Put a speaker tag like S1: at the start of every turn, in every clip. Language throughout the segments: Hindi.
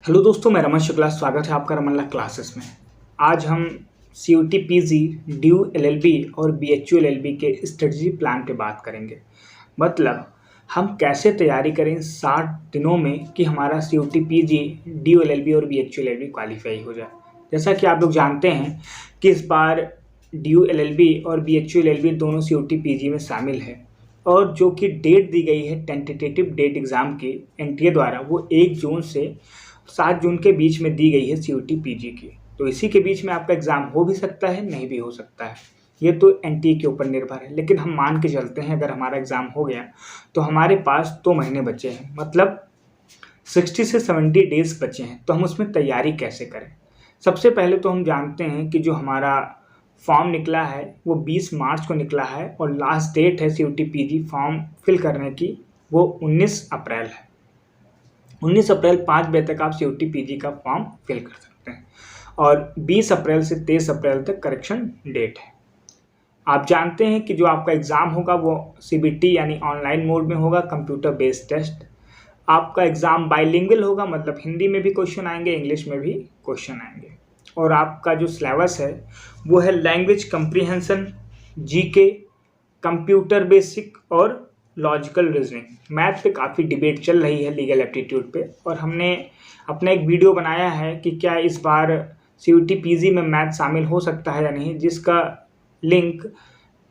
S1: हेलो दोस्तों, मैं रमन शुक्ला। स्वागत है आपका रमन ला क्लासेस में। आज हम CUT PG, DU LLB और BHU LLB के स्ट्रेटजी प्लान पे बात करेंगे। मतलब हम कैसे तैयारी करें 60 दिनों में कि हमारा CUT PG, DU LLB और BHU LLB क्वालिफाई हो जाए। जैसा कि आप लोग जानते हैं कि इस बार DU LLB और BHU LLB दोनों CUT PG में शामिल है और जो कि डेट दी गई है टेंटेटिव डेट एग्ज़ाम की NTA द्वारा, वो 1 जून से 7 जून के बीच में दी गई है CUT PG की। तो इसी के बीच में आपका एग्ज़ाम हो भी सकता है, नहीं भी हो सकता है। ये तो NTA के ऊपर निर्भर है, लेकिन हम मान के चलते हैं अगर हमारा एग्ज़ाम हो गया तो हमारे पास 2 महीने बचे हैं, मतलब 60 से 70 डेज़ बचे हैं। तो हम उसमें तैयारी कैसे करें? सबसे पहले तो हम जानते हैं कि जो हमारा फॉर्म निकला है वो 20 मार्च को निकला है और लास्ट डेट है CUT PG फॉर्म फिल करने की वो 19 अप्रैल है। 19 अप्रैल 5 बजे तक आप CUT PG का फॉर्म फिल कर सकते हैं और 20 अप्रैल से 23 अप्रैल तक करेक्शन डेट है। आप जानते हैं कि जो आपका एग्ज़ाम होगा वो CBT यानी ऑनलाइन मोड में होगा, कंप्यूटर बेस्ड टेस्ट। आपका एग्ज़ाम बाइलिंगुअल होगा, मतलब हिंदी में भी क्वेश्चन आएंगे, इंग्लिश में भी क्वेश्चन आएंगे। और आपका जो सिलेबस है वो है language comprehension, GK, computer basic और लॉजिकल रीजनिंग। मैथ पे काफ़ी डिबेट चल रही है, लीगल एप्टीट्यूड पे, और हमने अपना एक वीडियो बनाया है कि क्या इस बार CUT PG में मैथ शामिल हो सकता है या नहीं, जिसका लिंक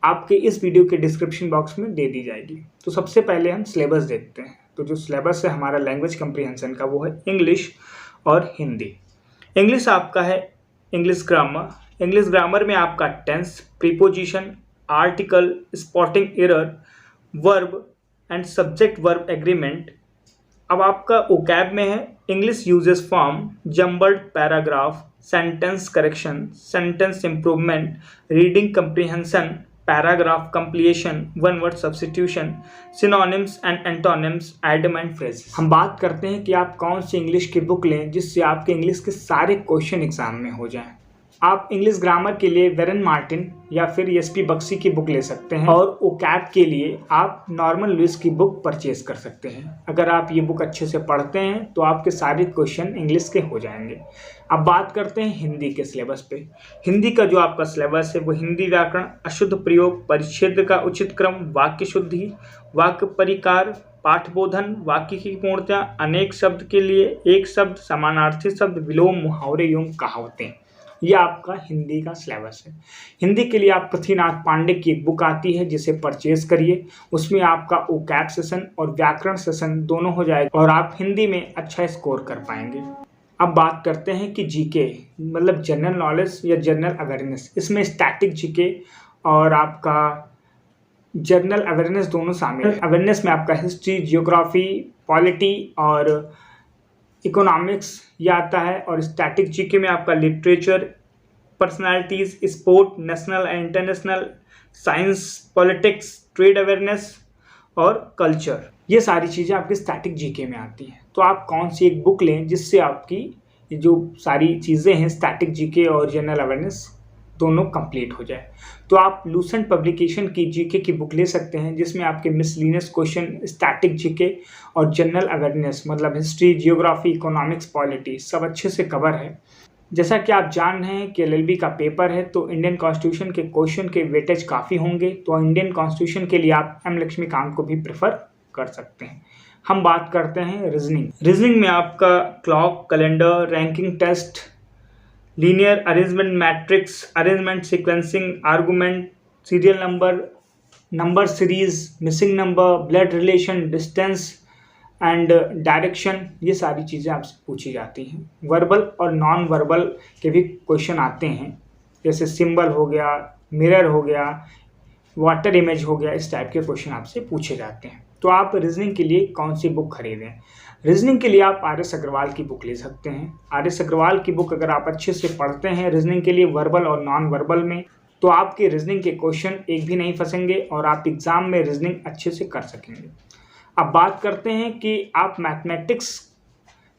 S1: आपके इस वीडियो के डिस्क्रिप्शन बॉक्स में दे दी जाएगी। तो सबसे पहले हम सिलेबस देखते हैं। तो जो सिलेबस है हमारा लैंग्वेज कंप्रीहेंशन का वो है इंग्लिश और हिंदी। इंग्लिश आपका है इंग्लिश ग्रामर। इंग्लिश ग्रामर में आपका tense, preposition, article, spotting error, verb and subject verb agreement. अब आपका ओकैब में है English usages form, jumbled paragraph, sentence correction, sentence improvement, reading comprehension, paragraph completion, one word substitution, synonyms and antonyms, idiom and phrases. हम बात करते हैं कि आप कौन सी इंग्लिश की बुक लें जिससे आपके इंग्लिश के सारे क्वेश्चन एग्जाम में हो जाएं। आप इंग्लिश ग्रामर के लिए वेरन मार्टिन या फिर ESP बक्सी की बुक ले सकते हैं और ओकैब के लिए आप नॉर्मन लुइस की बुक परचेज कर सकते हैं। अगर आप ये बुक अच्छे से पढ़ते हैं तो आपके सारे क्वेश्चन इंग्लिश के हो जाएंगे। अब बात करते हैं हिंदी के सिलेबस पे। हिंदी का जो आपका सिलेबस है वो हिंदी व्याकरण, अशुद्ध प्रयोग, परिच्छेद का उचित क्रम, वाक्य शुद्धि, वाक्य परिकार, पाठबोधन, वाक्य की पूर्णता, अनेक शब्द के लिए एक शब्द, समानार्थी शब्द, विलोम, मुहावरे एवं कहावतें। ये आपका हिंदी का सिलेबस है। हिंदी के लिए आप पृथ्वीनाथ पांडे की एक बुक आती है जिसे परचेज करिए। उसमें आपका ओकैब सेशन और व्याकरण सेशन दोनों हो जाएगा और आप हिंदी में अच्छा स्कोर कर पाएंगे। अब बात करते हैं कि GK मतलब जनरल नॉलेज या जनरल अवेयरनेस। इसमें स्टैटिक GK और आपका जनरल अवेयरनेस दोनों शामिल है। अवेयरनेस में आपका हिस्ट्री, जियोग्राफी, पॉलिटी और इकोनॉमिक्स ये आता है और स्टैटिक GK में आपका literature, personalities, sport, national and international, science, politics, trade awareness और कल्चर। ये सारी चीज़ें आपकी स्टैटिक GK में आती हैं। तो आप कौन सी एक बुक लें जिससे आपकी जो सारी चीज़ें हैं स्टैटिक GK और जनरल अवेयरनेस दोनों कंप्लीट हो जाए। तो आप लूसेंट पब्लिकेशन की GK की बुक ले सकते हैं जिसमें आपके मिसलिनियस क्वेश्चन, स्टैटिक GK और जनरल अवेयरनेस मतलब हिस्ट्री, जियोग्राफी, इकोनॉमिक्स, पॉलिटी सब अच्छे से कवर है। जैसा कि आप जान रहे हैं कि LLB का पेपर है तो इंडियन कॉन्स्टिट्यूशन के क्वेश्चन के वेटेज काफ़ी होंगे। तो इंडियन कॉन्स्टिट्यूशन के लिए आप M लक्ष्मीकांत को भी प्रेफर कर सकते हैं। हम बात करते हैं रीजनिंग। रीजनिंग में आपका clock, calendar, ranking test, linear arrangement matrix, arrangement sequencing, argument, serial number, number series, missing number, blood relation, distance and direction, ये सारी चीज़ें आपसे पूछी जाती हैं। वर्बल और नॉन वर्बल के भी क्वेश्चन आते हैं, जैसे सिंबल हो गया, मिरर हो गया, वाटर इमेज हो गया, इस टाइप के क्वेश्चन आपसे पूछे जाते हैं। तो आप रीजनिंग के लिए कौन सी बुक खरीदें? रीजनिंग के लिए आप RS अग्रवाल की बुक ले सकते हैं। RS अग्रवाल की बुक अगर आप अच्छे से पढ़ते हैं रीजनिंग के लिए वर्बल और नॉन वर्बल में, तो आपके रीजनिंग के क्वेश्चन एक भी नहीं फंसेंगे और आप एग्ज़ाम में रीजनिंग अच्छे से कर सकेंगे। अब बात करते हैं कि आप मैथमेटिक्स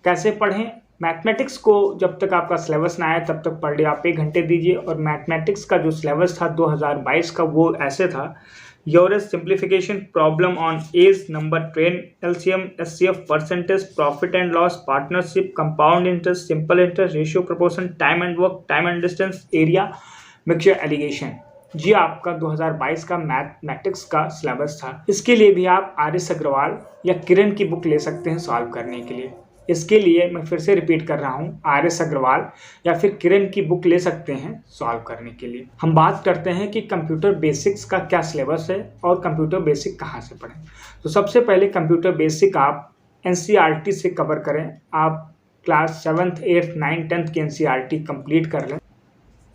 S1: कैसे पढ़ें। मैथमेटिक्स को जब तक आपका सिलेबस ना आए तब तक पर डे आप 1 घंटे दीजिए। और मैथमेटिक्स का जो सिलेबस था 2022 का वो ऐसे था: योरेस simplification, problem on age, number train, LCM, SCF, percentage, profit and loss, partnership, compound interest, simple interest, ratio proportion, time and work, time and distance, area, mixture, alligation. जी आपका 2022 का मैथमेटिक्स का सिलेबस था। इसके लिए भी आप RS अग्रवाल या किरण की बुक ले सकते हैं सॉल्व करने के लिए। इसके लिए मैं फिर से रिपीट कर रहा हूँ, RS अग्रवाल या फिर किरण की बुक ले सकते हैं सॉल्व करने के लिए। हम बात करते हैं कि कंप्यूटर बेसिक्स का क्या सिलेबस है और कंप्यूटर बेसिक कहाँ से पढ़ें। तो सबसे पहले कंप्यूटर बेसिक आप NCERT से कवर करें। आप class 7th 8th 9th 10th की NCERT कंप्लीट कर लें।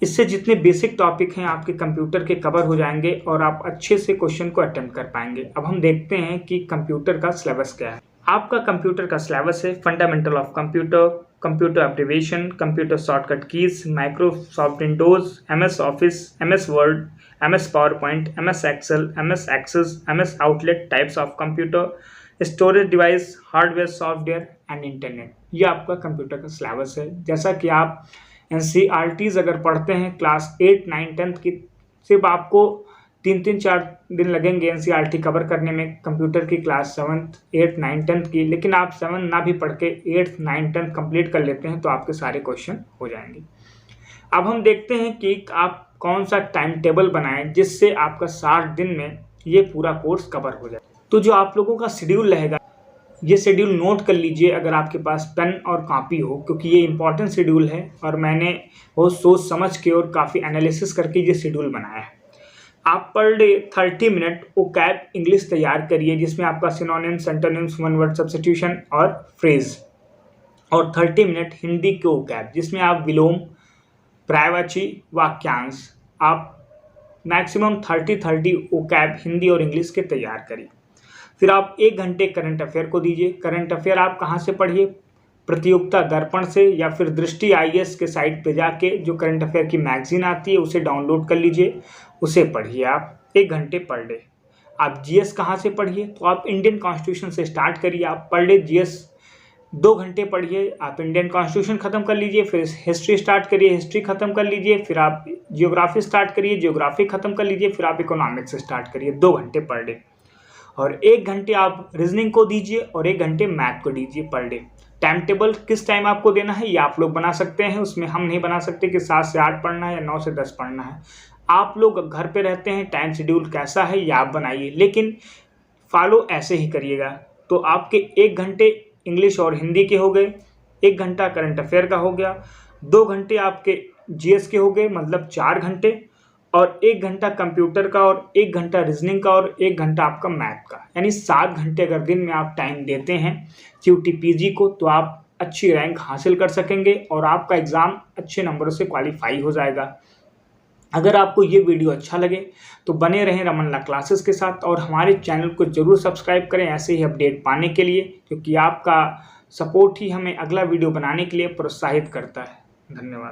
S1: इससे जितने बेसिक टॉपिक हैं आपके कंप्यूटर के कवर हो जाएंगे और आप अच्छे से क्वेश्चन को अटेम्प्ट कर पाएंगे। अब हम देखते हैं कि कंप्यूटर का सिलेबस क्या है। आपका कंप्यूटर का सिलेबस है fundamental of computer, computer application, computer shortcut keys, Microsoft Windows, MS office, MS word, MS PowerPoint, MS Excel, MS access, MS outlet, types of computer, storage device, hardware, software and internet. ये आपका कंप्यूटर का सिलेबस है। जैसा कि आप NCERTs अगर पढ़ते हैं क्लास 8 9 10th की, सिर्फ आपको 3-4 दिन लगेंगे NCERT कवर करने में कंप्यूटर की class 7th 8th 9th 10th की। लेकिन आप 7 ना भी पढ़ के 8th 9th 10th कंप्लीट कर लेते हैं तो आपके सारे क्वेश्चन हो जाएंगे। अब हम देखते हैं कि आप कौन सा टाइम टेबल बनाएं जिससे आपका 60 दिन में ये पूरा कोर्स कवर हो जाए। तो जो आप लोगों का शेड्यूल रहेगा, ये शेड्यूल नोट कर लीजिए अगर आपके पास पेन और कॉपी हो, क्योंकि ये इंपॉर्टेंट शेड्यूल है और मैंने बहुत सोच समझ के और काफ़ी एनालिसिस करके ये शेड्यूल बनाया है। आप per day 30 minute vocab English तैयार करिए, जिसमें आपका synonyms, antonyms, one word substitution और फ्रेज, और 30 मिनट हिंदी के वोकैब, जिसमें आप विलोम, पर्यायवाची, वाक्यांश, आप मैक्सिमम 30 वोकैब हिंदी और इंग्लिश के तैयार करिए। फिर आप 1 घंटे करंट अफेयर को दीजिए। करंट अफेयर आप कहाँ से पढ़िए? प्रतियोगिता दर्पण से या फिर दृष्टि IAS के साइट पे जाके जो करंट अफेयर की मैगजीन आती है उसे डाउनलोड कर लीजिए, उसे पढ़िए आप 1 घंटे पर डे। आप GS कहाँ से पढ़िए? तो आप इंडियन कॉन्स्टिट्यूशन से स्टार्ट करिए। आप पर डे GS 2 घंटे पढ़िए। आप इंडियन कॉन्स्टिट्यूशन खत्म कर लीजिए, फिर हिस्ट्री स्टार्ट करिए, हिस्ट्री खत्म कर लीजिए, फिर आप जियोग्राफी स्टार्ट करिए, जियोग्राफी खत्म कर लीजिए, फिर आप इकोनॉमिक्स स्टार्ट करिए। 2 घंटे पर डे। और 1 घंटे आप रीजनिंग को दीजिए और 1 घंटे मैथ को दीजिए पर डे। टाइम टेबल किस टाइम आपको देना है ये आप लोग बना सकते हैं, उसमें हम नहीं बना सकते कि 7 से 8 पढ़ना है या 9 से 10 पढ़ना है। आप लोग घर पे रहते हैं, टाइम शेड्यूल कैसा है ये आप बनाइए, लेकिन फॉलो ऐसे ही करिएगा। तो आपके 1 घंटे इंग्लिश और हिंदी के हो गए, 1 घंटा करंट अफेयर का हो गया, 2 घंटे आपके GS के हो गए, मतलब 4 घंटे, और 1 घंटा कंप्यूटर का और 1 घंटा रीजनिंग का और 1 घंटा आपका मैथ का, यानी 7 घंटे अगर दिन में आप टाइम देते हैं CUET PG को तो आप अच्छी रैंक हासिल कर सकेंगे और आपका एग्ज़ाम अच्छे नंबरों से क्वालिफाई हो जाएगा। अगर आपको ये वीडियो अच्छा लगे तो बने रहें रमनला क्लासेस के साथ और हमारे चैनल को ज़रूर सब्सक्राइब करें ऐसे ही अपडेट पाने के लिए, क्योंकि आपका सपोर्ट ही हमें अगला वीडियो बनाने के लिए प्रोत्साहित करता है। धन्यवाद।